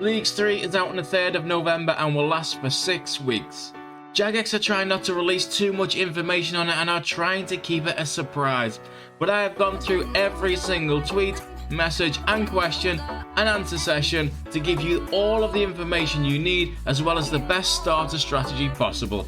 Leagues 3 is out on the 3rd of November and will last for 6 weeks. Jagex are trying not to release too much information on it and are trying to keep it a surprise, but I have gone through every single tweet, message and question and answer session to give you all of the information you need, as well as the best starter strategy possible.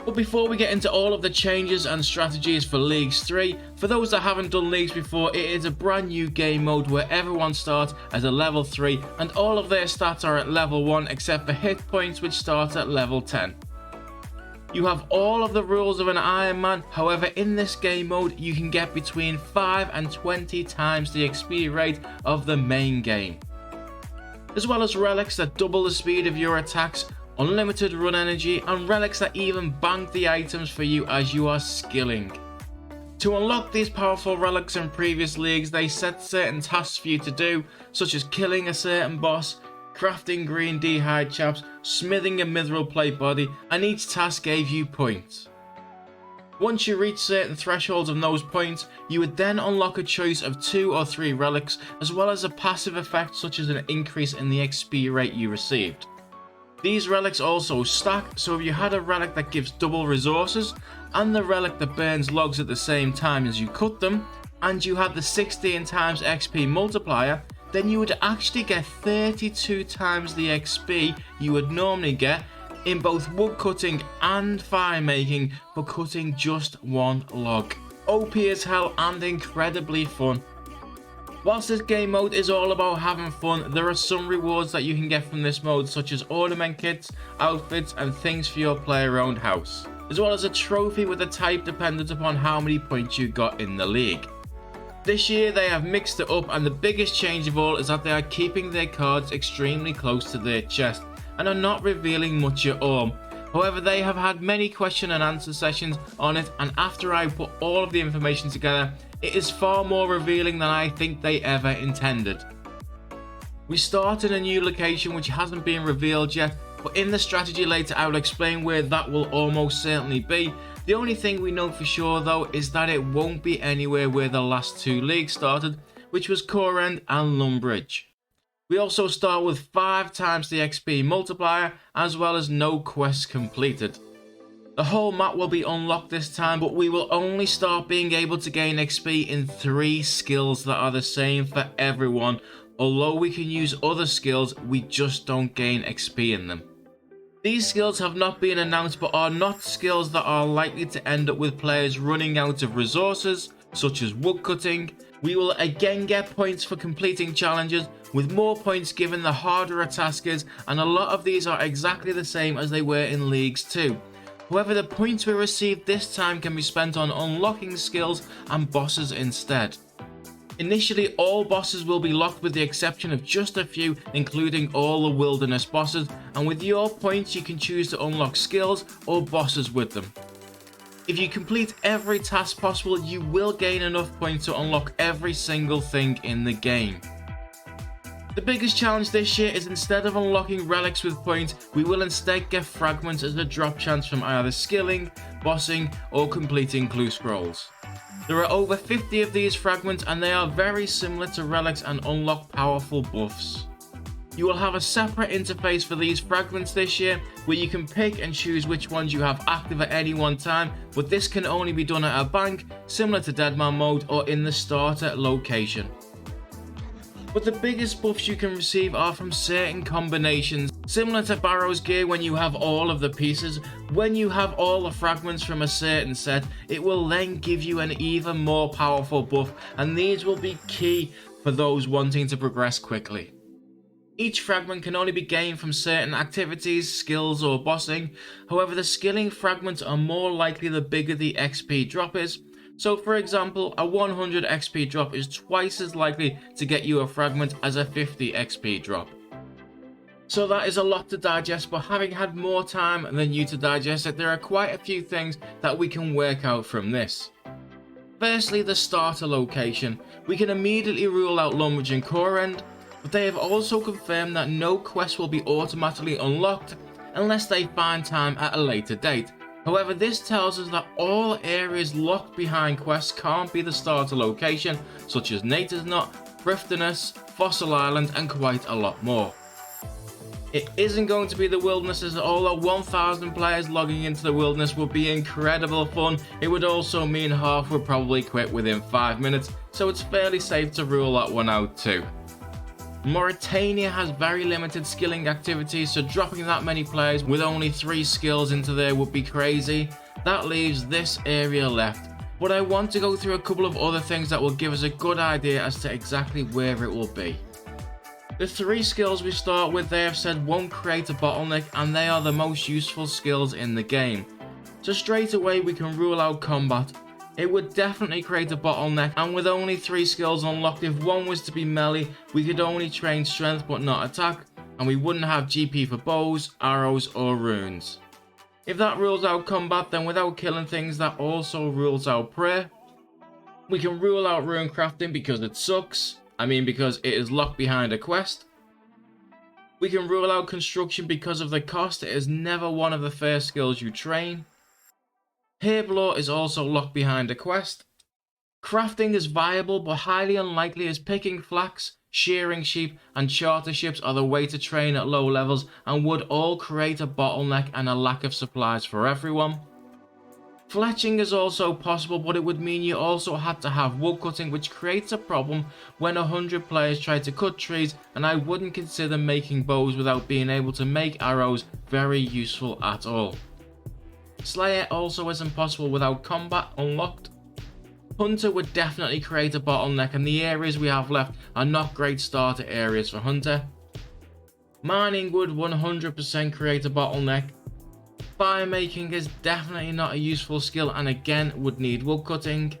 But before we get into all of the changes and strategies for Leagues 3, for those that haven't done Leagues before, it is a brand new game mode where everyone starts as a level 3 and all of their stats are at level 1 except for hit points, which starts at level 10. You have all of the rules of an Iron Man, however in this game mode you can get between 5 and 20 times the XP rate of the main game. As well as relics that double the speed of your attacks, unlimited run energy, and relics that even bank the items for you as you are skilling. To unlock these powerful relics in previous leagues, they set certain tasks for you to do, such as killing a certain boss, crafting green d'hide chaps, smithing a mithril plate body, and each task gave you points. Once you reach certain thresholds of those points, you would then unlock a choice of 2 or 3 relics, as well as a passive effect such as an increase in the XP rate you received. These relics also stack, so if you had a relic that gives double resources and the relic that burns logs at the same time as you cut them, and you had the 16 times XP multiplier, then you would actually get 32 times the XP you would normally get in both wood cutting and fire making for cutting just one log. OP as hell and incredibly fun. Whilst this game mode is all about having fun, there are some rewards that you can get from this mode, such as ornament kits, outfits and things for your player owned house, as well as a trophy with a type dependent upon how many points you got in the league. This year they have mixed it up, and the biggest change of all is that they are keeping their cards extremely close to their chest and are not revealing much at all. However, they have had many question and answer sessions on it, and after I put all of the information together, it is far more revealing than I think they ever intended. We start in a new location which hasn't been revealed yet, but in the strategy later I will explain where that will almost certainly be. The only thing we know for sure though is that it won't be anywhere where the last 2 leagues started, which was Core End and Lumbridge. We also start with 5 times the XP multiplier, as well as no quests completed. The whole map will be unlocked this time, but we will only start being able to gain XP in 3 skills that are the same for everyone. Although we can use other skills, we just don't gain XP in them. These skills have not been announced, but are not skills that are likely to end up with players running out of resources, such as wood cutting. We will again get points for completing challenges, with more points given the harder a task is, and a lot of these are exactly the same as they were in Leagues 2. However, the points we receive this time can be spent on unlocking skills and bosses instead. Initially, all bosses will be locked with the exception of just a few, including all the wilderness bosses, and with your points you can choose to unlock skills or bosses with them. If you complete every task possible, you will gain enough points to unlock every single thing in the game. The biggest challenge this year is, instead of unlocking relics with points, we will instead get fragments as a drop chance from either skilling, bossing or completing clue scrolls. There are over 50 of these fragments and they are very similar to relics and unlock powerful buffs. You will have a separate interface for these fragments this year, where you can pick and choose which ones you have active at any one time, but this can only be done at a bank, similar to Deadman mode, or in the starter location. But the biggest buffs you can receive are from certain combinations. Similar to Barrow's gear, when you have all of the pieces, when you have all the fragments from a certain set, it will then give you an even more powerful buff, and these will be key for those wanting to progress quickly. Each fragment can only be gained from certain activities, skills or bossing. However, the skilling fragments are more likely the bigger the XP drop is. So for example, a 100 XP drop is twice as likely to get you a fragment as a 50 XP drop. So that is a lot to digest, but having had more time than you to digest it, there are quite a few things that we can work out from this. Firstly, the starter location. We can immediately rule out Lumbridge and Core End, but they have also confirmed that no quest will be automatically unlocked unless they find time at a later date. However, this tells us that all areas locked behind quests can't be the starter location, such as Nature's Knot, Thriftiness, Fossil Island, and quite a lot more. It isn't going to be the wilderness, as although 1,000 players logging into the wilderness would be incredible fun, it would also mean half would probably quit within 5 minutes, so it's fairly safe to rule that one out too. Mauritania has very limited skilling activities, so dropping that many players with only 3 skills into there would be crazy. That leaves this area left, but I want to go through a couple of other things that will give us a good idea as to exactly where it will be. The 3 skills we start with, they have said won't create a bottleneck, and they are the most useful skills in the game. So straight away we can rule out combat. It would definitely create a bottleneck, and with only 3 skills unlocked, if one was to be melee, we could only train strength but not attack, and we wouldn't have GP for bows, arrows or runes. If that rules out combat, then without killing things, that also rules out prayer. We can rule out rune crafting because it sucks. Because it is locked behind a quest. We can rule out construction because of the cost. It is never one of the first skills you train. Herb lore is also locked behind a quest. Crafting is viable but highly unlikely, as picking flax, shearing sheep and charter ships are the way to train at low levels and would all create a bottleneck and a lack of supplies for everyone. Fletching is also possible, but it would mean you also had to have woodcutting, which creates a problem when 100 players try to cut trees, and I wouldn't consider making bows without being able to make arrows very useful at all. Slayer also isn't possible without combat unlocked. Hunter would definitely create a bottleneck, and the areas we have left are not great starter areas for Hunter. Mining would 100% create a bottleneck. Fire making is definitely not a useful skill, and again would need woodcutting.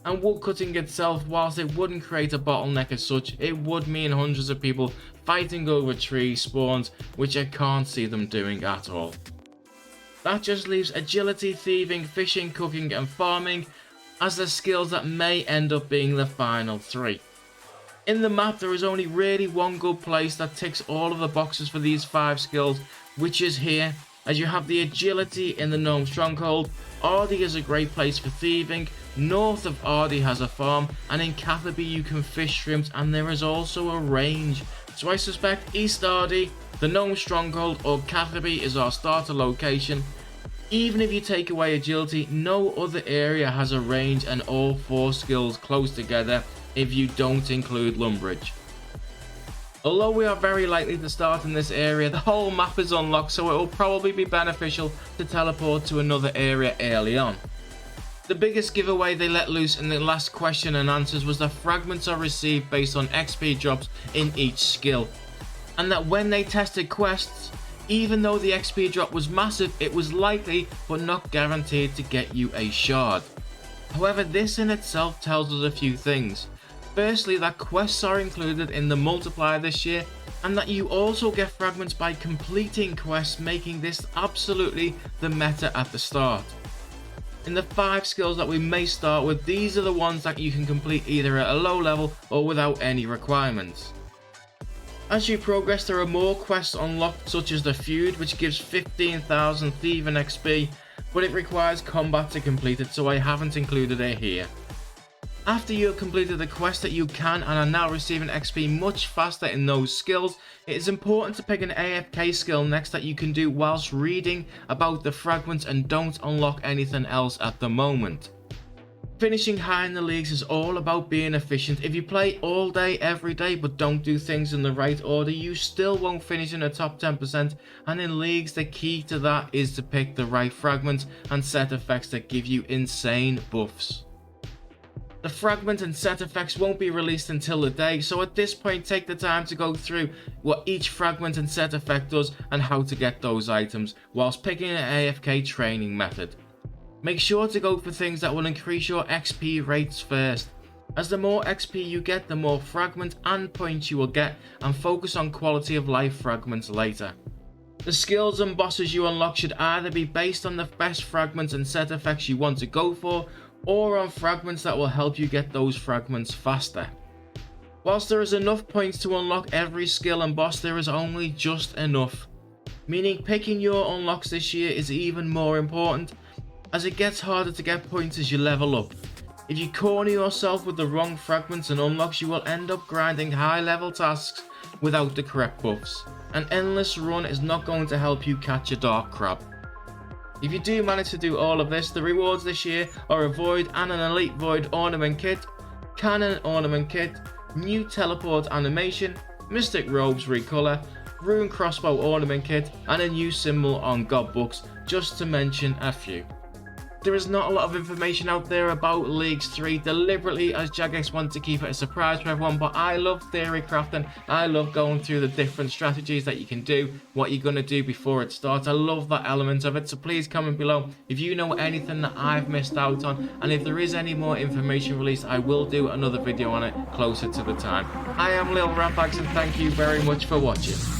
And woodcutting itself, whilst it wouldn't create a bottleneck as such, it would mean hundreds of people fighting over tree spawns, which I can't see them doing at all. That just leaves agility, thieving, fishing, cooking and farming as the skills that may end up being the final 3. In the map, there is only really one good place that ticks all of the boxes for these 5 skills, which is here, as you have the agility in the Gnome Stronghold. Ardee is a great place for thieving. North of Ardee has a farm, and in Catherby you can fish shrimps, and there is also a range. So I suspect East Ardee, the Gnome Stronghold or Catherby is our starter location. Even if you take away agility, no other area has a range and all 4 skills close together if you don't include Lumbridge. Although we are very likely to start in this area, the whole map is unlocked, so it will probably be beneficial to teleport to another area early on. The biggest giveaway they let loose in the last question and answers was that fragments are received based on XP drops in each skill, and that when they tested quests, even though the XP drop was massive, it was likely but not guaranteed to get you a shard. However, this in itself tells us a few things. Firstly, that quests are included in the multiplier this year, and that you also get fragments by completing quests, making this absolutely the meta at the start. In the 5 skills that we may start with, these are the ones that you can complete either at a low level or without any requirements. As you progress, there are more quests unlocked, such as the Feud, which gives 15,000 thieving XP, but it requires combat to complete it, so I haven't included it here. After you have completed the quest that you can and are now receiving XP much faster in those skills, it is important to pick an AFK skill next that you can do whilst reading about the fragments and don't unlock anything else at the moment. Finishing high in the leagues is all about being efficient. If you play all day every day but don't do things in the right order, you still won't finish in the top 10%, and in leagues the key to that is to pick the right fragments and set effects that give you insane buffs. The fragment and set effects won't be released until the day, so at this point take the time to go through what each fragment and set effect does and how to get those items, whilst picking an AFK training method. Make sure to go for things that will increase your XP rates first, as the more XP you get, the more fragment and points you will get, and focus on quality of life fragments later. The skills and bosses you unlock should either be based on the best fragments and set effects you want to go for, or on fragments that will help you get those fragments faster. Whilst there is enough points to unlock every skill and boss, there is only just enough, meaning picking your unlocks this year is even more important, as it gets harder to get points as you level up. If you corner yourself with the wrong fragments and unlocks, you will end up grinding high level tasks without the correct buffs. An endless run is not going to help you catch a dark crab. If you do manage to do all of this, the rewards this year are a Void and an Elite Void ornament kit, Cannon ornament kit, new teleport animation, Mystic Robes recolor, Rune Crossbow ornament kit, and a new symbol on God books, just to mention a few. There is not a lot of information out there about Leagues 3 deliberately, as Jagex want to keep it a surprise for everyone, but I love theory crafting. I love going through the different strategies that you can do, what you're going to do before it starts. I love that element of it, so please comment below if you know anything that I've missed out on, and if there is any more information released, I will do another video on it closer to the time. I am Lilratbags, and thank you very much for watching.